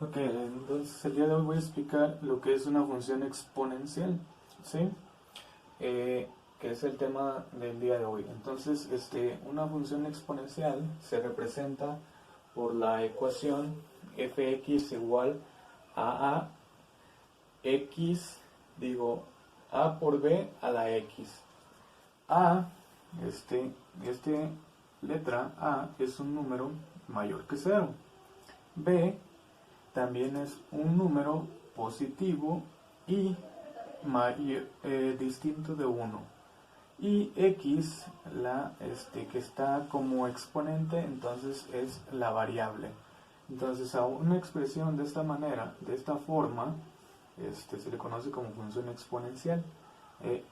Ok, entonces el día de hoy voy a explicar lo que es una función exponencial, ¿sí? Que es el tema del día de hoy. Entonces, una función exponencial se representa por la ecuación fx igual a x, digo, a por b a la x. A, este letra A es un número mayor que cero. B también es un número positivo y distinto de uno. Y x, que está como exponente, entonces es la variable. Entonces a una expresión de esta manera, de esta forma, se le conoce como función exponencial.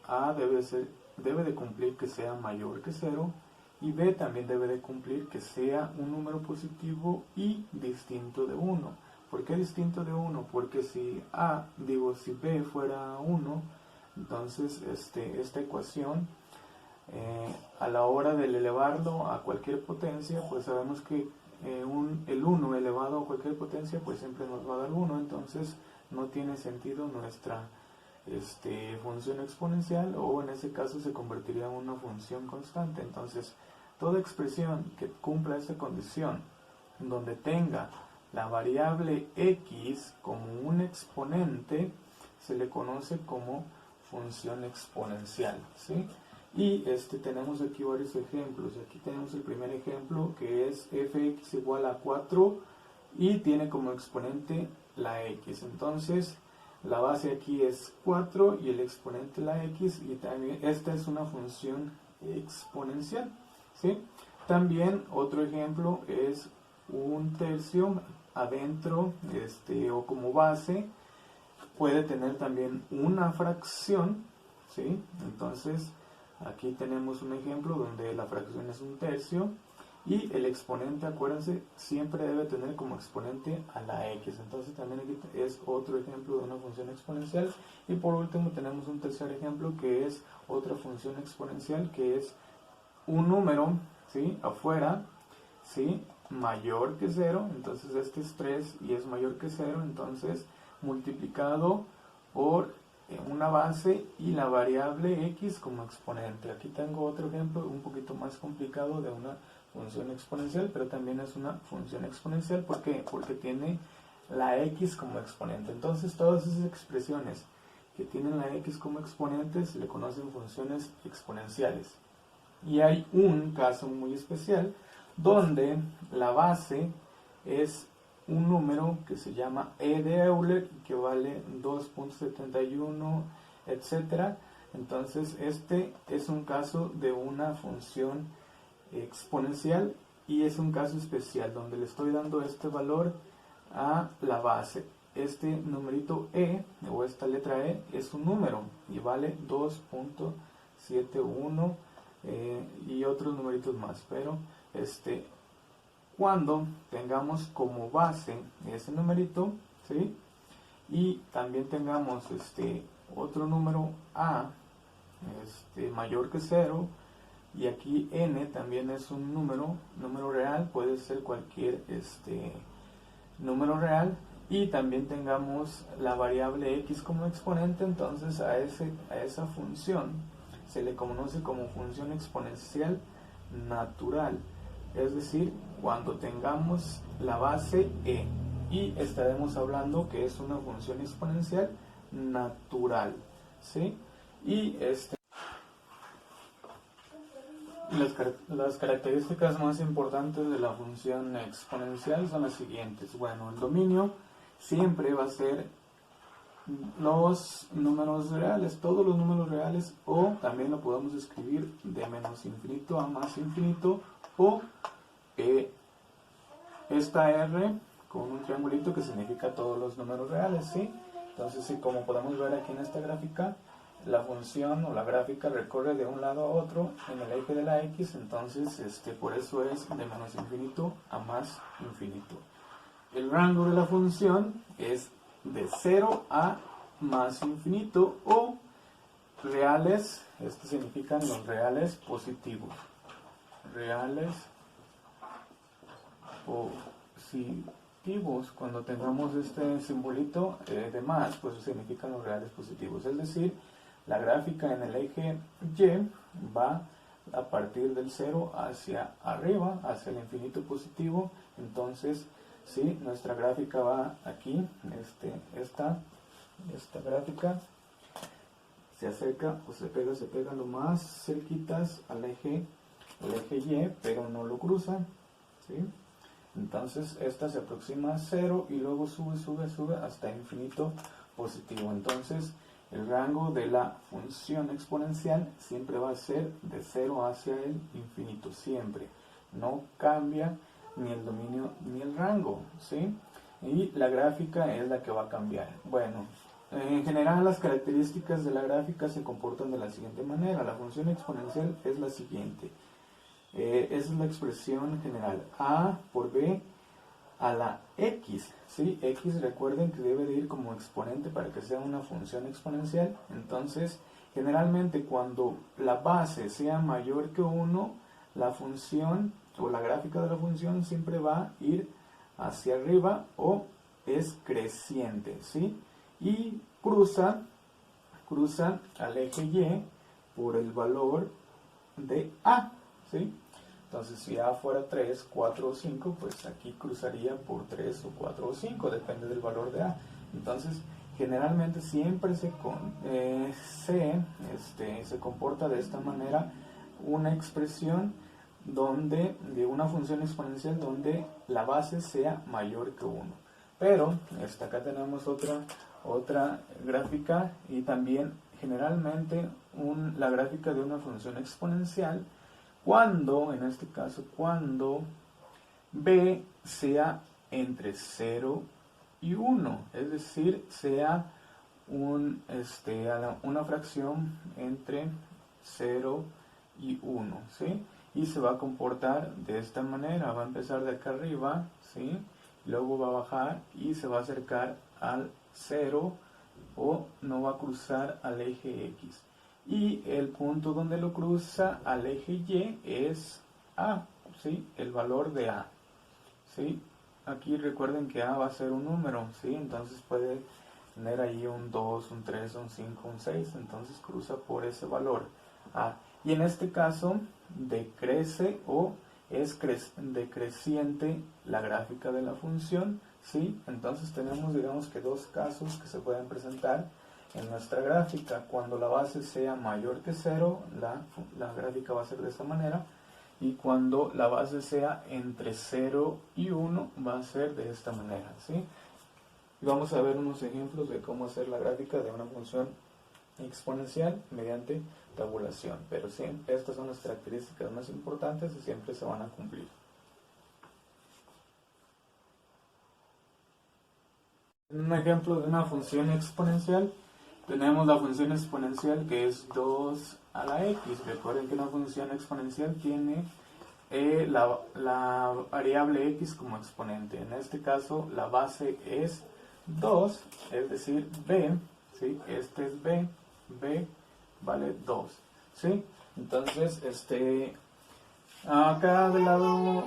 A debe de cumplir que sea mayor que cero, y b también debe de cumplir que sea un número positivo y distinto de uno. ¿Por qué distinto de uno? Porque si si b fuera 1, entonces esta ecuación, a la hora de elevarlo a cualquier potencia, pues sabemos que el 1 elevado a cualquier potencia, pues siempre nos va a dar 1, entonces no tiene sentido nuestra función exponencial, o en ese caso se convertiría en una función constante. Entonces, toda expresión que cumpla esta condición, donde tenga la variable x como un exponente, se le conoce como función exponencial, ¿sí? Y tenemos aquí varios ejemplos. Aquí tenemos el primer ejemplo, que es fx igual a 4 y tiene como exponente la x. Entonces, la base aquí es 4 y el exponente la x, y también esta es una función exponencial, ¿sí? También otro ejemplo es un tercio adentro, o como base, puede tener también una fracción, ¿sí? Entonces, aquí tenemos un ejemplo donde la fracción es un tercio y el exponente, acuérdense, siempre debe tener como exponente a la x. Entonces también aquí es otro ejemplo de una función exponencial. Y por último tenemos un tercer ejemplo, que es otra función exponencial, que es un número, ¿sí?, afuera, ¿sí?, mayor que 0. Entonces este es 3 y es mayor que 0. Entonces, multiplicado por una base y la variable x como exponente. Aquí tengo otro ejemplo un poquito más complicado de una función exponencial, pero también es una función exponencial. ¿Por qué? Porque tiene la x como exponente. Entonces, todas esas expresiones que tienen la x como exponente se le conocen funciones exponenciales. Y hay un caso muy especial donde la base es un número que se llama e de Euler, que vale 2.71, etc. Entonces este es un caso de una función exponencial, y es un caso especial donde le estoy dando este valor a la base. Este numerito e, o esta letra e, es un número y vale 2.71, y otros numeritos más. Pero cuando tengamos como base ese numerito, ¿sí?, y también tengamos otro número a mayor que 0, y aquí n también es un número real, puede ser cualquier número real, y también tengamos la variable x como exponente, entonces a esa función se le conoce como función exponencial natural. Es decir, cuando tengamos la base e, y estaremos hablando que es una función exponencial natural, ¿sí? Y las características más importantes de la función exponencial son las siguientes. Bueno, el dominio siempre va a ser los números reales, todos los números reales, o también lo podemos escribir de menos infinito a más infinito, o esta R con un triangulito que significa todos los números reales, ¿sí? Entonces, sí, como podemos ver aquí en esta gráfica, la función o la gráfica recorre de un lado a otro en el eje de la x. Entonces, por eso es de menos infinito a más infinito. El rango de la función es de 0 a más infinito, o reales, significan los reales positivos. Reales positivos. positivos. Cuando tengamos este simbolito de más, pues significan los reales positivos. Es decir, la gráfica en el eje Y va a partir del 0 hacia arriba, hacia el infinito positivo. Entonces, sí, nuestra gráfica va aquí, esta gráfica se acerca o se pega lo más cerquitas al eje Y, pero no lo cruza, ¿sí? Entonces esta se aproxima a 0 y luego sube hasta infinito positivo. Entonces el rango de la función exponencial siempre va a ser de 0 hacia el infinito, siempre. No cambia ni el dominio ni el rango, ¿sí? Y la gráfica es la que va a cambiar. Bueno, en general las características de la gráfica se comportan de la siguiente manera. La función exponencial es la siguiente. Esa es la expresión general. A por B a la X. ¿Sí? X, recuerden que debe de ir como exponente para que sea una función exponencial. Entonces, generalmente cuando la base sea mayor que 1, la función o la gráfica de la función siempre va a ir hacia arriba o es creciente, ¿sí? Y cruza al eje Y por el valor de A, ¿sí? Entonces, si A fuera 3, 4 o 5, pues aquí cruzaría por 3 o 4 o 5, depende del valor de A. Entonces, generalmente siempre se comporta de esta manera una expresión de una función exponencial donde la base sea mayor que 1. Pero acá tenemos otra gráfica y también generalmente la gráfica de una función exponencial cuando, en este caso, cuando b sea entre 0 y 1, es decir, sea una fracción entre 0 y 1, ¿sí? Y se va a comportar de esta manera, va a empezar de acá arriba, ¿sí? Luego va a bajar y se va a acercar al 0 o no va a cruzar al eje X. Y el punto donde lo cruza al eje Y es A, ¿sí? El valor de A, ¿sí? Aquí recuerden que A va a ser un número, ¿sí? Entonces puede tener ahí un 2, un 3, un 5, un 6, entonces cruza por ese valor A. Y en este caso decrece o es decreciente la gráfica de la función, ¿sí? Entonces tenemos, digamos que dos casos que se pueden presentar en nuestra gráfica. Cuando la base sea mayor que 0, la gráfica va a ser de esta manera, y cuando la base sea entre 0 y 1 va a ser de esta manera, ¿sí? Y vamos a ver unos ejemplos de cómo hacer la gráfica de una función exponencial mediante tabulación, pero siempre estas son las características más importantes y siempre se van a cumplir. Un ejemplo de una función exponencial, tenemos la función exponencial que es 2 a la x. Recuerden que una función exponencial tiene la variable x como exponente. En este caso la base es 2, es decir, b, ¿sí? Este es b vale 2, ¿sí? Entonces, acá del lado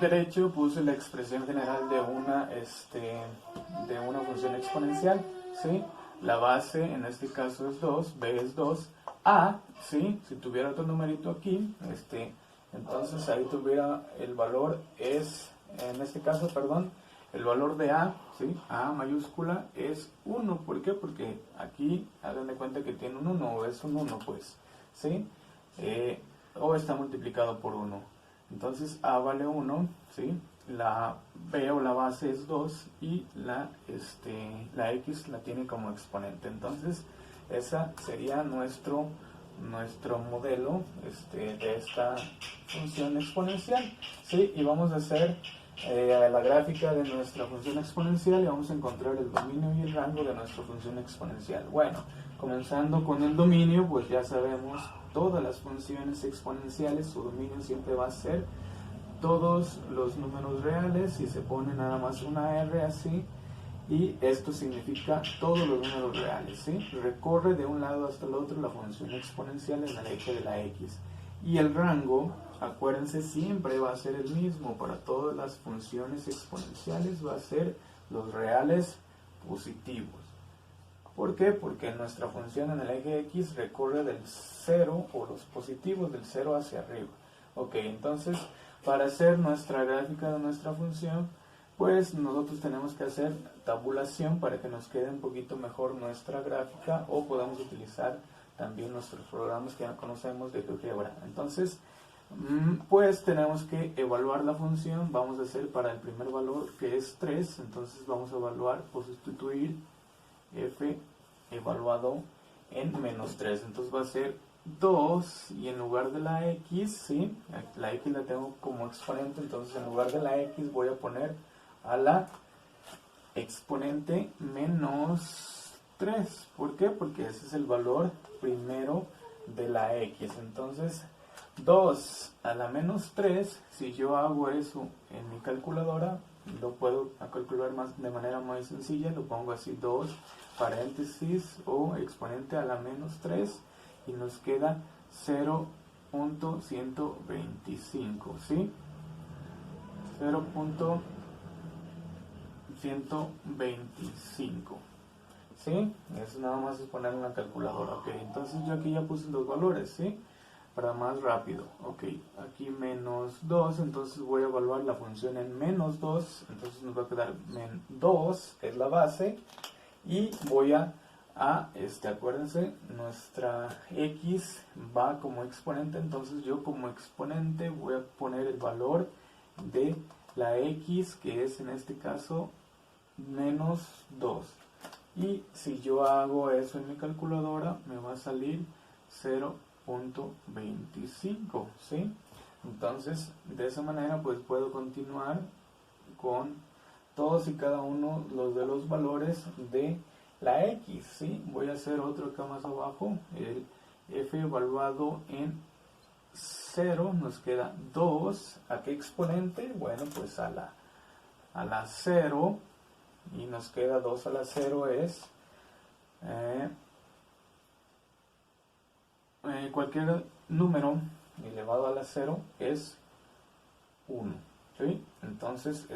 derecho puse la expresión general de una función exponencial, ¿sí? La base en este caso es 2, b es 2, a, ¿sí? Si tuviera otro numerito aquí, entonces ahí tuviera el valor en este caso, perdón, el valor de a, ¿sí? A mayúscula es 1, ¿por qué? Porque aquí hagan de cuenta que tiene un 1 o es un 1, pues, ¿sí? O está multiplicado por 1. Entonces a vale 1, ¿sí? La b o la base es 2 y la x la tiene como exponente. Entonces esa sería nuestro modelo de esta función exponencial, ¿sí? Y vamos a hacer la gráfica de nuestra función exponencial y vamos a encontrar el dominio y el rango de nuestra función exponencial. Bueno, comenzando con el dominio, pues ya sabemos todas las funciones exponenciales, su dominio siempre va a ser todos los números reales y se pone nada más una R así, y esto significa todos los números reales, ¿sí? Recorre de un lado hasta el otro la función exponencial en el eje de la X. Y el rango acuérdense, siempre va a ser el mismo. Para todas las funciones exponenciales va a ser los reales positivos. ¿Por qué? Porque nuestra función en el eje X recorre del 0 o los positivos del 0 hacia arriba. Ok, entonces para hacer nuestra gráfica de nuestra función, pues nosotros tenemos que hacer tabulación para que nos quede un poquito mejor nuestra gráfica, o podamos utilizar también nuestros programas que ya conocemos de GeoGebra. Entonces, pues tenemos que evaluar la función. Vamos a hacer para el primer valor, que es 3, entonces vamos a evaluar o sustituir f evaluado en menos 3. Entonces va a ser 2, y en lugar de la x, ¿sí? La x la tengo como exponente, entonces en lugar de la x voy a poner a la exponente menos 3. ¿Por qué? Porque ese es el valor primero de la x. Entonces 2 a la menos 3, si yo hago eso en mi calculadora, lo puedo calcular de manera muy sencilla. Lo pongo así: 2 paréntesis o exponente a la menos 3, y nos queda 0.125, ¿sí? 0.125, ¿sí? Eso nada más es poner una calculadora. Ok, entonces yo aquí ya puse los valores, ¿sí? Para más rápido. Ok, aquí menos 2, entonces voy a evaluar la función en menos 2, entonces nos va a quedar 2, que es la base, y voy acuérdense, nuestra x va como exponente, entonces yo como exponente voy a poner el valor de la x, que es en este caso menos 2. Y si yo hago eso en mi calculadora, me va a salir 0.25, ¿sí? Entonces, de esa manera, pues puedo continuar con todos y cada uno de los valores de la x, ¿sí? Voy a hacer otro acá más abajo, el f evaluado en 0, nos queda 2, ¿a qué exponente? Bueno, pues a la 0, y nos queda 2 a la 0 es cualquier número elevado a la 0 es 1, ¿sí? Entonces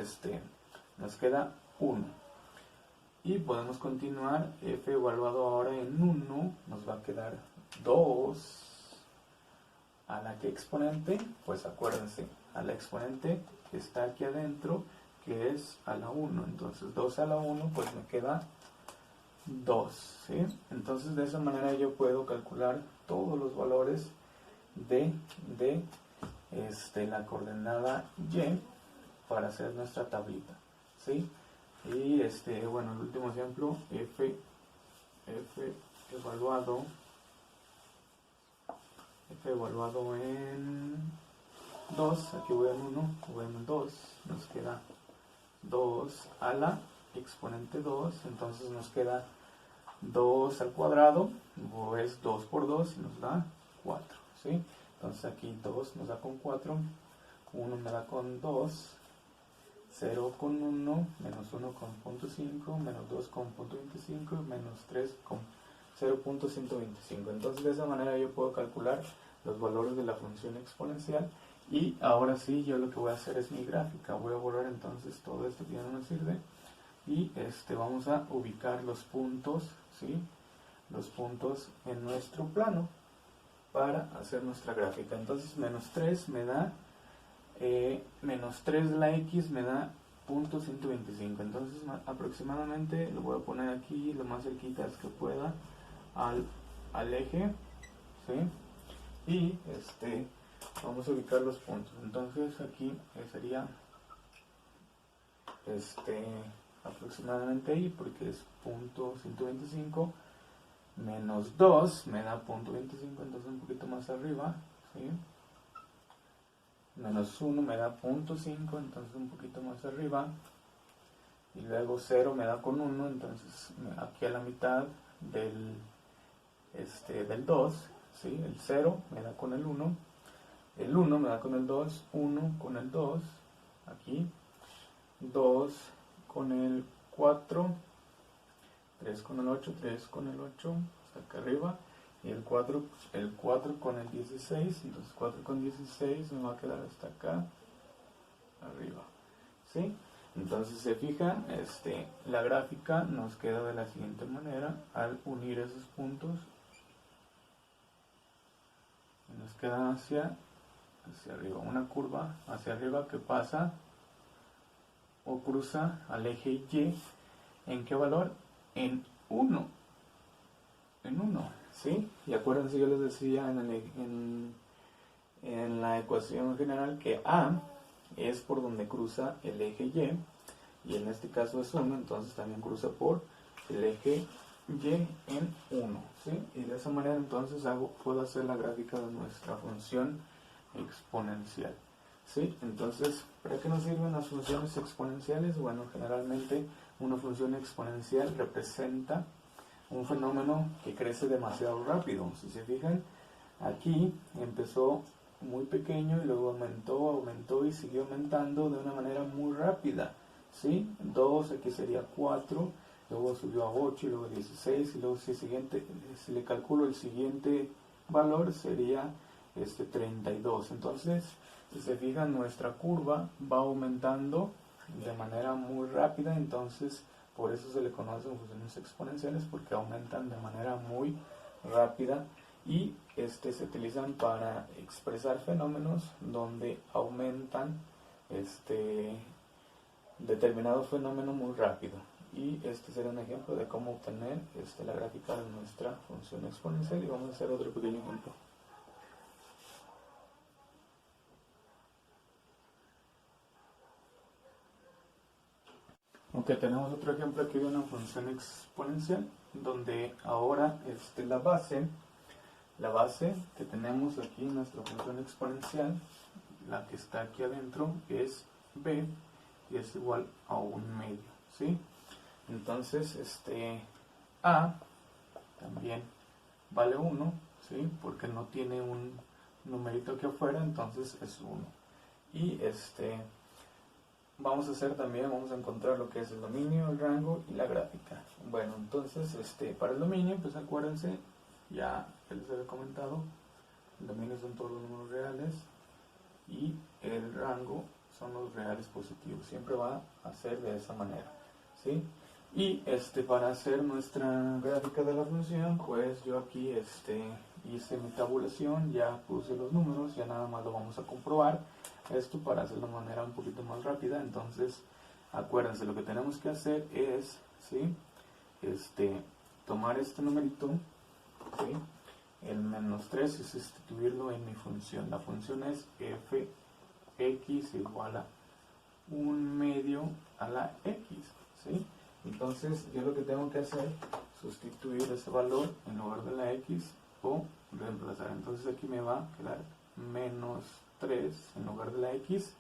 nos queda 1, y podemos continuar. F evaluado ahora en 1 nos va a quedar 2, a la que exponente, pues acuérdense, a la exponente que está aquí adentro, que es a la 1, entonces 2 a la 1, pues me queda 2, ¿sí? Entonces de esa manera yo puedo calcular todos los valores de la coordenada y para hacer nuestra tablita, ¿sí? Y bueno, el último ejemplo, f evaluado en 2, aquí voy en 1, voy en 2, nos queda 2 a la exponente 2, entonces nos queda 2 al cuadrado, o es 2 por 2 y nos da 4, ¿sí? Entonces aquí 2 nos da con 4, 1 me da con 2, 0 con 1, menos 1 con 0.5, menos 2 con 0.25, menos 3 con 0.125. Entonces de esa manera yo puedo calcular los valores de la función exponencial. Y ahora sí, yo lo que voy a hacer es mi gráfica. Voy a borrar entonces todo esto que ya no me sirve, y vamos a ubicar los puntos, ¿sí? Los puntos en nuestro plano para hacer nuestra gráfica. Entonces menos 3 me da menos 3 de la x me da 0.125. Entonces aproximadamente lo voy a poner aquí lo más cerquita que pueda al eje, ¿sí? Y vamos a ubicar los puntos. Entonces aquí sería aproximadamente ahí, porque es 0.125, menos 2 me da 0.25, entonces un poquito más arriba, ¿sí? Menos 1 me da 0.5, entonces un poquito más arriba, y luego 0 me da con 1, entonces aquí a la mitad del 2, ¿sí? El 0 me da con el 1 me da con el 2, 1 con el 2, aquí 2 con el 4, 3 con el 8, 3 con el 8, hasta acá arriba, y el 4 con el 16, entonces 4 con 16 me va a quedar hasta acá, arriba, ¿sí? Entonces se fijan, la gráfica nos queda de la siguiente manera, al unir esos puntos, nos queda hacia arriba, una curva hacia arriba que pasa o cruza al eje Y, ¿en qué valor? En 1, ¿sí? Y acuérdense, yo les decía en la ecuación general que A es por donde cruza el eje Y en este caso es 1, entonces también cruza por el eje Y en 1, ¿sí? Y de esa manera entonces puedo hacer la gráfica de nuestra función exponencial, ¿sí? Entonces, ¿para qué nos sirven las funciones exponenciales? Bueno, generalmente una función exponencial representa un fenómeno que crece demasiado rápido. Si se fijan, aquí empezó muy pequeño y luego aumentó y siguió aumentando de una manera muy rápida, ¿sí? 2, aquí sería 4, luego subió a 8 y luego 16 y luego si le calculo el siguiente valor sería 32. Entonces, si se fijan, nuestra curva va aumentando de manera muy rápida, entonces por eso se le conocen funciones exponenciales, porque aumentan de manera muy rápida y se utilizan para expresar fenómenos donde aumentan determinado fenómeno muy rápido. Y este será un ejemplo de cómo obtener la gráfica de nuestra función exponencial, y vamos a hacer otro pequeño ejemplo. Ok, tenemos otro ejemplo aquí de una función exponencial, donde ahora la base que tenemos aquí en nuestra función exponencial, la que está aquí adentro, es b, y es igual a 1/2, ¿sí? Entonces, a también vale 1, ¿sí? Porque no tiene un numerito aquí afuera, entonces es 1. Y vamos a encontrar lo que es el dominio, el rango y la gráfica. Bueno, entonces, para el dominio, pues acuérdense, ya les había comentado, el dominio son todos los números reales y el rango son los reales positivos. Siempre va a ser de esa manera, ¿sí? Y para hacer nuestra gráfica de la función, pues yo aquí hice mi tabulación, ya puse los números, ya nada más lo vamos a comprobar. Esto para hacerlo de manera un poquito más rápida. Entonces, acuérdense, lo que tenemos que hacer es, ¿sí? Tomar este numerito, ¿sí? El -3, y sustituirlo en mi función. La función es fx igual a 1/2 a la x, ¿sí? Entonces yo lo que tengo que hacer es sustituir ese valor en lugar de la x o reemplazar. Entonces aquí me va a quedar -3 en lugar de la x,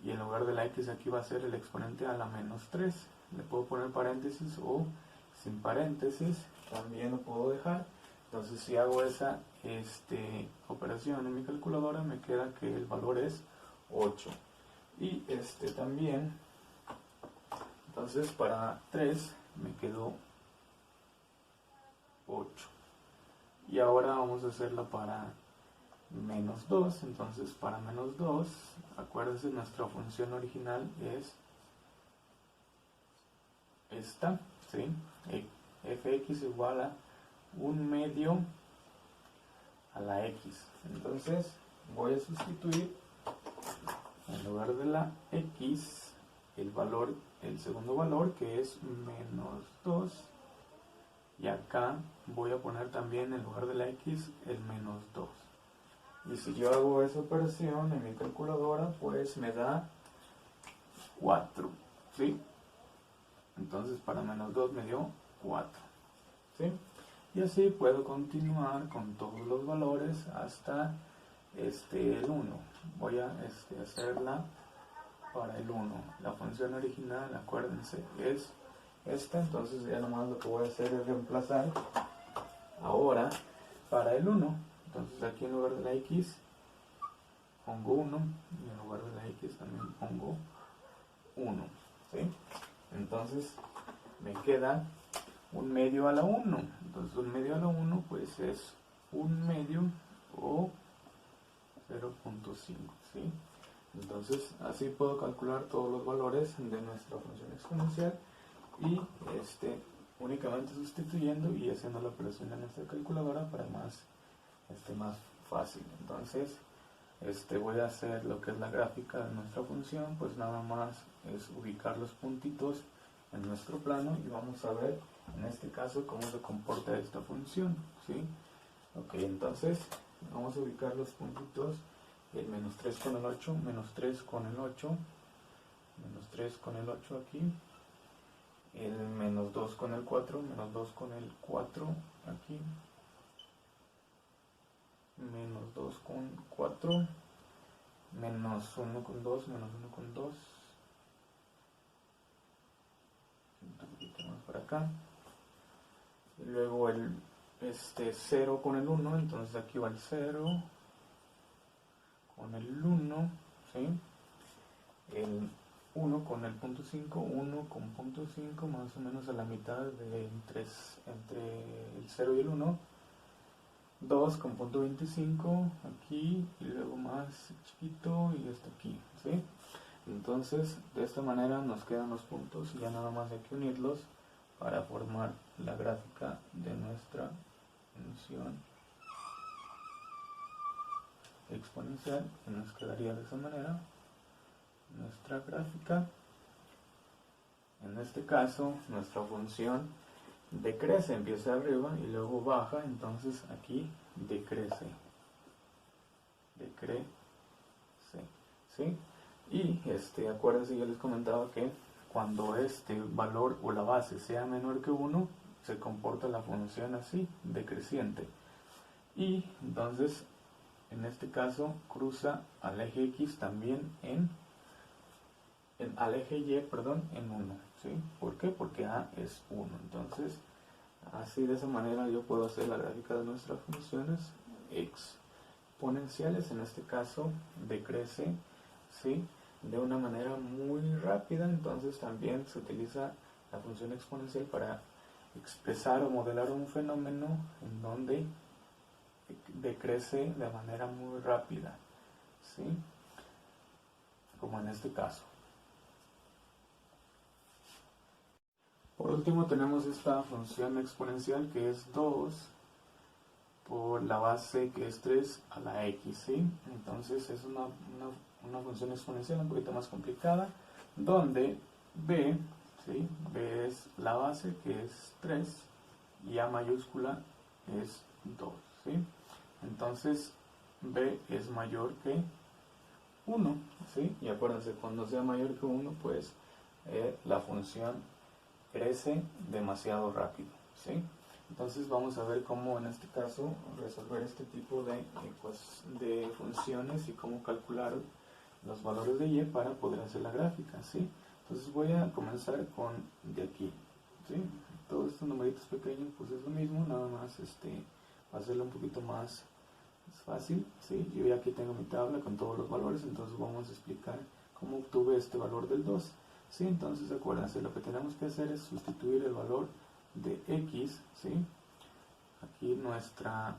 y en lugar de la x aquí va a ser el exponente a la -3. Le puedo poner paréntesis o sin paréntesis, también lo puedo dejar. Entonces si hago esa operación en mi calculadora, me queda que el valor es 8. Y también, entonces para 3 me quedó 8. Y ahora vamos a hacerla para -2. Entonces para -2, acuérdense, nuestra función original es esta, ¿sí? Fx igual a 1/2 a la x. Entonces voy a sustituir en lugar de la x el segundo valor, que es -2, y acá voy a poner también en lugar de la x el -2. Y si yo hago esa operación en mi calculadora, pues me da 4, ¿sí? Entonces para -2 me dio 4, ¿sí? Y así puedo continuar con todos los valores hasta el 1. Voy a hacerla para el 1. La función original, acuérdense, es esta. Entonces ya nomás lo que voy a hacer es reemplazar ahora para el 1. Entonces aquí en lugar de la x pongo 1, y en lugar de la x también pongo 1, ¿sí? Entonces me queda 1/2 a la 1. Entonces 1 medio a la 1 pues es 1 medio o 0.5, ¿sí? Entonces así puedo calcular todos los valores de nuestra función exponencial y únicamente sustituyendo y haciendo la operación en nuestra calculadora para más fácil. Entonces voy a hacer lo que es la gráfica de nuestra función, pues nada más es ubicar los puntitos en nuestro plano y vamos a ver en este caso cómo se comporta esta función, ¿sí? Ok, entonces vamos a ubicar los puntitos, el menos 3 con el 8, menos 3 con el 8, menos 3 con el 8 aquí, el menos 2 con el 4, menos 2 con el 4 aquí, menos 2 con 4, menos 1 con 2, menos 1 con 2, un poquito más para acá, y luego el 0 con el 1, entonces aquí va el 0 con el 1, ¿sí? El 1 con el punto 5, 1 con punto 5, más o menos a la mitad de entre el 0 y el 1, 2 con punto 25 aquí y luego más chiquito y hasta aquí, ¿sí? Entonces de esta manera nos quedan los puntos y ya nada más hay que unirlos para formar la gráfica de nuestra función exponencial, que nos quedaría de esa manera nuestra gráfica. En este caso nuestra función decrece, empieza arriba y luego baja, entonces aquí decrece, ¿sí? Y acuérdense, yo les comentaba que cuando este valor o la base sea menor que 1, se comporta la función así, decreciente. Y entonces, en este caso, cruza al eje X también al eje Y, perdón, en 1, ¿sí? ¿Por qué? Porque A es 1. Entonces, así de esa manera yo puedo hacer la gráfica de nuestras funciones exponenciales. En este caso, decrece, ¿sí?, de una manera muy rápida. Entonces también se utiliza la función exponencial para expresar o modelar un fenómeno en donde decrece de manera muy rápida, ¿sí?, como en este caso. Por último tenemos esta función exponencial que es 2 por la base que es 3 a la x, ¿sí? Entonces es una función exponencial un poquito más complicada, donde b, ¿sí?, b es la base que es 3 y a mayúscula es 2, ¿sí? Entonces b es mayor que 1, ¿sí? Y acuérdense, cuando sea mayor que 1, pues la función crece demasiado rápido, ¿sí? Entonces vamos a ver cómo en este caso resolver este tipo de funciones y cómo calcular los valores de y para poder hacer la gráfica, ¿sí? Entonces voy a comenzar con de aquí, ¿sí? Todos estos numeritos pequeños pues es lo mismo, nada más hacerlo un poquito más fácil, ¿sí? Yo ya aquí tengo mi tabla con todos los valores, entonces vamos a explicar cómo obtuve este valor del 2. Sí, entonces acuérdense, lo que tenemos que hacer es sustituir el valor de x, ¿sí? Aquí nuestra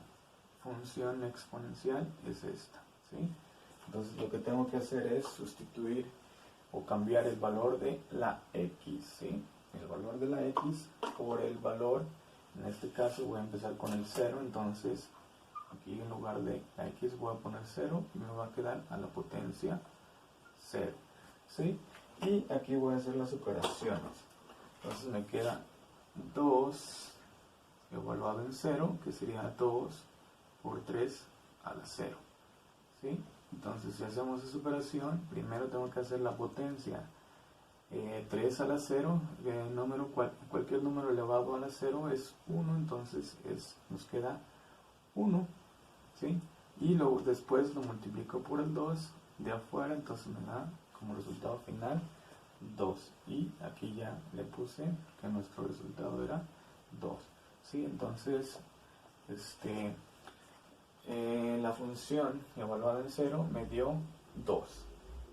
función exponencial es esta, ¿sí? Entonces lo que tengo que hacer es sustituir o cambiar el valor de la x, ¿sí? El valor de la x por el valor, en este caso voy a empezar con el 0, entonces aquí en lugar de la x voy a poner 0 y me va a quedar a la potencia 0, ¿sí? Y aquí voy a hacer las operaciones. Entonces me queda 2 evaluado en 0, que sería 2 por 3 a la 0, ¿sí? Entonces si hacemos esa operación, primero tengo que hacer la potencia 3 a la 0, cualquier número elevado a la 0 es 1, entonces nos queda 1, ¿sí? Y luego después lo multiplico por el 2 de afuera, entonces me da como resultado final 2, y aquí ya le puse que nuestro resultado era 2, ¿sí? Entonces la función evaluada en 0 me dio 2,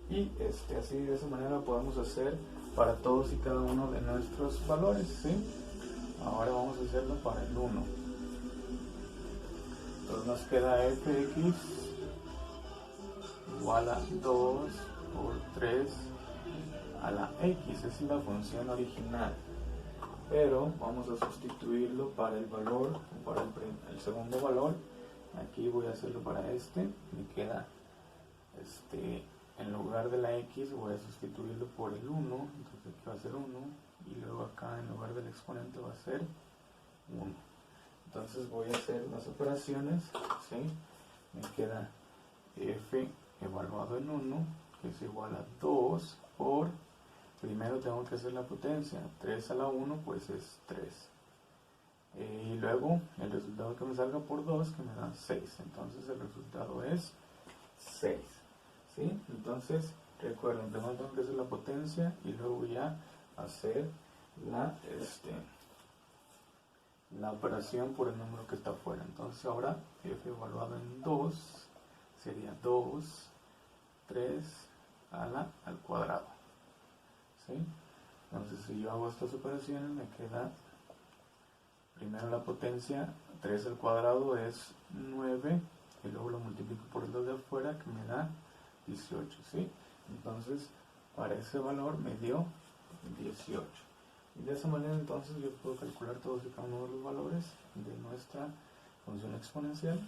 y así de esa manera podemos hacer para todos y cada uno de nuestros valores, ¿sí? Ahora vamos a hacerlo para el 1. Entonces nos queda fx igual a 2 por 3 a la x. Esa es la función original. Pero vamos a sustituirlo para el valor, para el segundo valor. Aquí voy a hacerlo para me queda en lugar de la x voy a sustituirlo por el 1, entonces aquí va a ser 1 y luego acá en lugar del exponente va a ser 1. Entonces voy a hacer las operaciones, ¿sí? Me queda f evaluado en 1, que es igual a 2 por, primero tengo que hacer la potencia, 3 a la 1 pues es 3. Y luego el resultado que me salga por 2 que me da 6, entonces el resultado es 6, ¿sí? Entonces recuerden, primero tengo que hacer la potencia y luego ya hacer la operación por el número que está afuera. Entonces ahora f evaluado en 2 sería 2, 3 al cuadrado, ¿sí? Entonces si yo hago estas operaciones me queda primero la potencia, 3 al cuadrado es 9 y luego lo multiplico por el 2 de afuera que me da 18, ¿sí? Entonces para ese valor me dio 18. Y de esa manera entonces yo puedo calcular todos y cada uno de los valores de nuestra función exponencial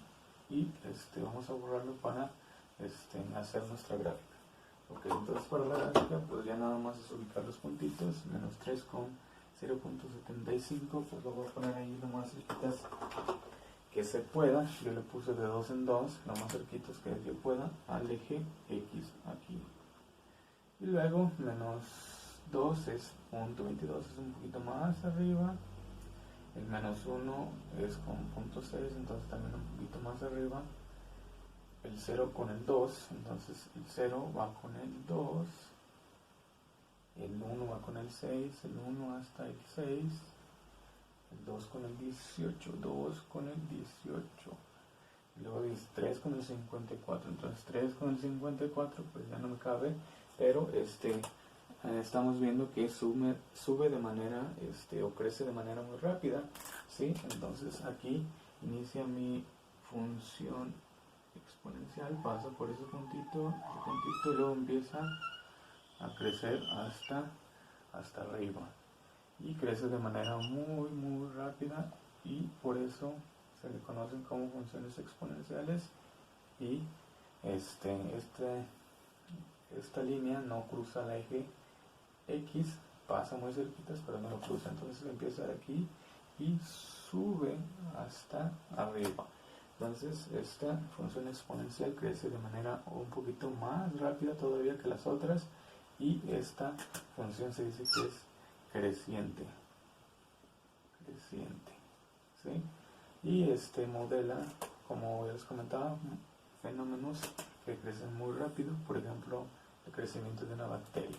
y vamos a borrarlo para hacer nuestra gráfica. Ok, entonces para la gráfica pues ya nada más es ubicar los puntitos, menos 3 con 0.75, pues lo voy a poner ahí lo más cerquitas que se pueda. Yo le puse de 2 en 2, lo más cerquitas que yo pueda al eje X aquí. Y luego menos 2 es 0.22, es un poquito más arriba. El menos 1 es con 0.6, entonces también un poquito más arriba. El 0 con el 2, entonces el 0 va con el 2. El 1 va con el 6, el 1 hasta el 6. El 2 con el 18, 2 con el 18. Y luego 3 con el 54. Entonces 3 con el 54 pues ya no me cabe, pero estamos viendo que sube de manera, o crece de manera muy rápida, ¿sí? Entonces aquí inicia mi función exponencial, pasa por ese puntito y luego empieza a crecer hasta arriba. Y crece de manera muy rápida y por eso se le conocen como funciones exponenciales. Y esta línea no cruza el eje X, pasa muy cerquitas pero no lo cruza, entonces empieza de aquí y sube hasta arriba. Entonces esta función exponencial crece de manera un poquito más rápida todavía que las otras y esta función se dice que es creciente, ¿sí? Y modela, como ya les comentaba, fenómenos que crecen muy rápido, por ejemplo el crecimiento de una bacteria.